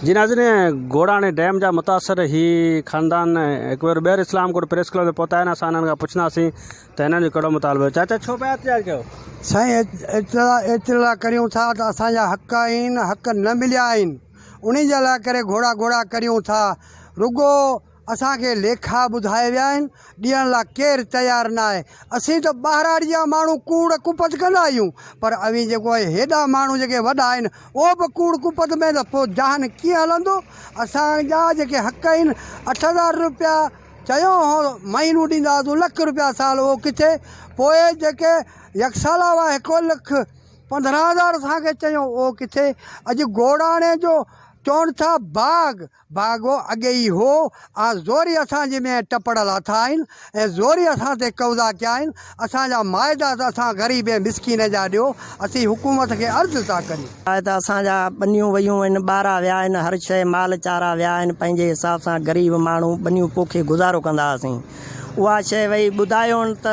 जी नाज़रीन, घोड़ाणी डैम जा मुतासर ही ख़ानदान एक बार ॿीहर इस्लामकोट प्रेस क्लब ते पहुता आहिनि। असां हिननि खां पुछंदासीं त हिननि जो कहिड़ो मुतालबो। चाचा छो पिया एहतिजाज कयो? साईं एतिरा करियूं था त असांजा हक़ आहिनि, हक़ न मिलिया आहिनि, उन्ही जे लाइ करे घोड़ा करियूं था। रुगो असांखे लेखा ॿुधाए विया आहिनि, ॾियण लाइ केरु तयारु न आहे। असीं त ॿाहिरां जा माण्हू कूड़ कुपत कंदा आहियूं, पर अवी जेको आहे हेॾा माण्हू जेके वॾा आहिनि उहो बि कूड़ कुपत में, त पोइ जहान कीअं हलंदो? असांजा जेके हक़ आहिनि 8,000 रुपया चयो हो महीनो ॾींदासीं, ₹1,00,000 साल, उहो किथे? पोइ जेके यकसाला हुआ 1,15,000 असांखे चयो, उहो किथे? अॼु घोड़ाणे जो चवनि था बाग हो अॻे ई हो, ज़ोरी असांजे में टपड़ल हथ आहिनि ऐं ज़ोरी असां ते कब्ज़ा कया आहिनि। असांजा माइदा त असां ग़रीब ऐं मिसकिन जा ॾियो, असीं हुकूमत खे अर्ज़ु था करियूं। त असांजा बनियूं वयूं आहिनि, ॿारहा विया आहिनि, हर शइ माल चारा विया आहिनि, पंहिंजे हिसाब सां ग़रीब माण्हू बनियूं पोखे गुज़ारो कंदा हुआसीं। उहा शइ वई ॿुधायो त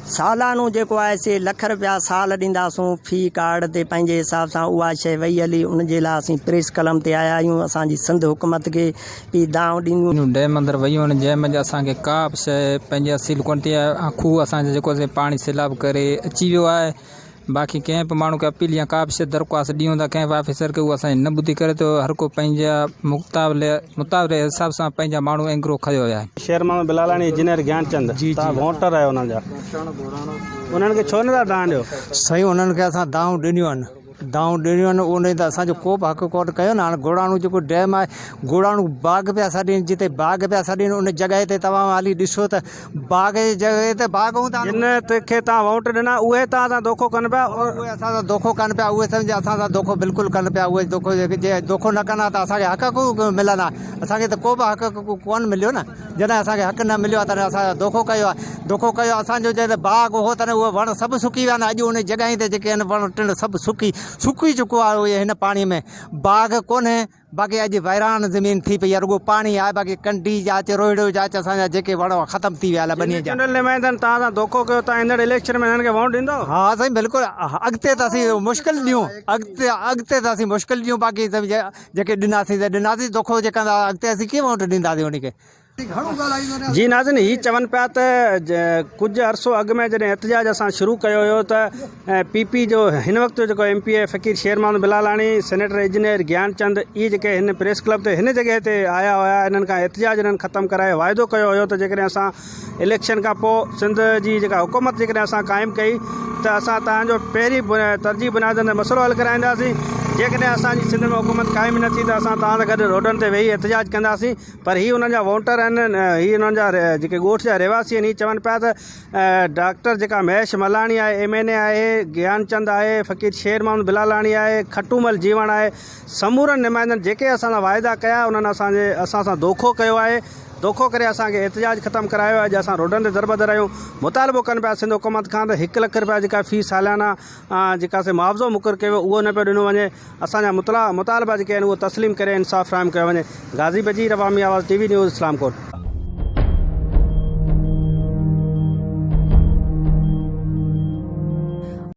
सालानो जेको आहे से ₹1,00,000 साल ॾींदासूं फी कार्ड ते, पंहिंजे हिसाब सां उहा शइ वई हली। उन जे लाइ असीं प्रेस कलम ते आया आहियूं, असांजी सिंध हुकूमत खे बि दाव ॾिनियूं। डैम अंदरि वयूं आहिनि जंहिंमें असांखे का बि शइ पंहिंजे असील कोन थी आहे। खूह असांजो जेको आहे पाणी सैलाब करे अची वियो आहे। बाक़ी कंहिं बि माण्हू खे अपील या का बि शइ दरख़्वास्त ॾियूं था कंहिं बि ऑफिसर खे, उहो असांजी न ॿुधी करे थो। हर को पंहिंजा मुताबिले हिसाब सां पंहिंजा माण्हू एंग्रो खयो विया आहिनि। शेर मोहम्मद बिलालाणी इंजीनियर ज्ञानचंद जी वोटर आहियो उन्हनि जा, उन्हनि खे छो नथा दान ॾियो? साईं उन्हनि खे असां दाऊं ॾिनियूं आहिनि, उन त असांजो को बि हक़ कोन कयो न। हाणे घोड़ाणो जेको डैम आहे, घोड़ाणो बाग पिया छॾनि, जिते बाग पिया छॾनि उन जॻह ते तव्हां हाली ॾिसो त बाग जी जॻह ते बाग हूंदा, जिन खे तव्हां वोट ॾिना उहे तव्हां सां दोखो कनि पिया, उहे असां सां दोखो कनि पिया, उहे सम्झि असां सां दोखो बिल्कुलु कनि पिया। उहे दोखो न कंदा त असांखे हक़ को मिलंदा? असांखे त को बि हक़ कोन मिलियो न। जॾहिं असांखे हक़ न मिलियो आहे तॾहिं असां दोखो कयो आहे। असांजो जॾहिं बाग हो तॾहिं उहे वण सभु सुकी विया आहिनि। अॼु उन जॻहि ते जेके आहिनि वण टिण सभु सुकी चुको आहे उहे हिन पाणी में, बाग कोन्हे। बाक़ी अॼु वैरान ज़मीन थी पई आहे, रुगो पाणी आहे। बाक़ी कंडी जाच रोहिड़ो जाच असांजा जेके वण ख़तमु थी विया आहिनि बनी जा। तव्हां सां धोखो कयो, तव्हां ईंदड़ इलेक्शन में हिननि खे वोट ॾींदो? हा साईं बिल्कुलु, अॻिते त असीं मुश्किल ॾियूं, अॻिते त असीं मुश्किल ॾियूं। बाक़ी जेके ॾिनासीं त ॾिनासीं, दोखो जे कंदा अॻिते असीं कीअं वोट ॾींदासीं उनखे? जी नाज़रीन, हीअ चवनि पिया त कुझु अरसो अॻु में जॾहिं एहतिजाज असां शुरू कयो हुयो त PP जो हिन वक़्तु जेको MP आहे फ़क़ीर शेर मोहम्मद बिलालाणी, सेनेटर इंजीनियर ज्ञानचंद, इहे जेके हिन प्रेस क्लब ते हिन जॻह ते आया हुआ, हिननि खां एहतिजाज हिननि ख़तमु कराए वाइदो कयो हुयो त जेकॾहिं असां इलेक्शन खां पोइ सिंध जी जेका हुकूमत जेकॾहिं असां क़ाइमु कई त असां तव्हांजो पहिरीं तरजीह बुनियाद ते मसइलो हल कराईंदासीं। जेकॾहिं असांजी सिंध में हुकूमत क़ाइमु न थी त असां तव्हां सां गॾु रोडनि ते वेही एहतिजाज कंदासीं। पर हीअ हुननि जा वोटर आहिनि, हीअ हुननि जा जेके ॻोठ जा रहवासी आहिनि, हीअ चवनि पिया त डॉक्टर जेका महेश मलाणी आहे, MNA आहे, ज्ञानचंद आहे, फ़क़ीर शेर मोहम्मद बिलालाणी आहे, खटूमल जीवण आहे, समूरनि नुमाइंदनि जेके असां सां वाइदा कया उन्हनि असां सां दोखो कयो आहे। दोखो करे असांखे एहतिजाज ख़तमु करायो आहे। अॼु असां रोडनि ते दरबदर आहियूं, मुतालबो कनि पिया सिंध हुकूमत खां त ₹1,00,000 जेका फ़ी सालियाना जेका से मुआवज़ो मुक़ररु कयो उहो न पियो ॾिनो वञे। असांजा मुतालबा जेके आहिनि उहो तस्लीम करे इंसाफ़ फ़राहम कयो वञे। गाज़ी बजीर, अवामी आवाज़, TV न्यूज़, इस्लामकोट।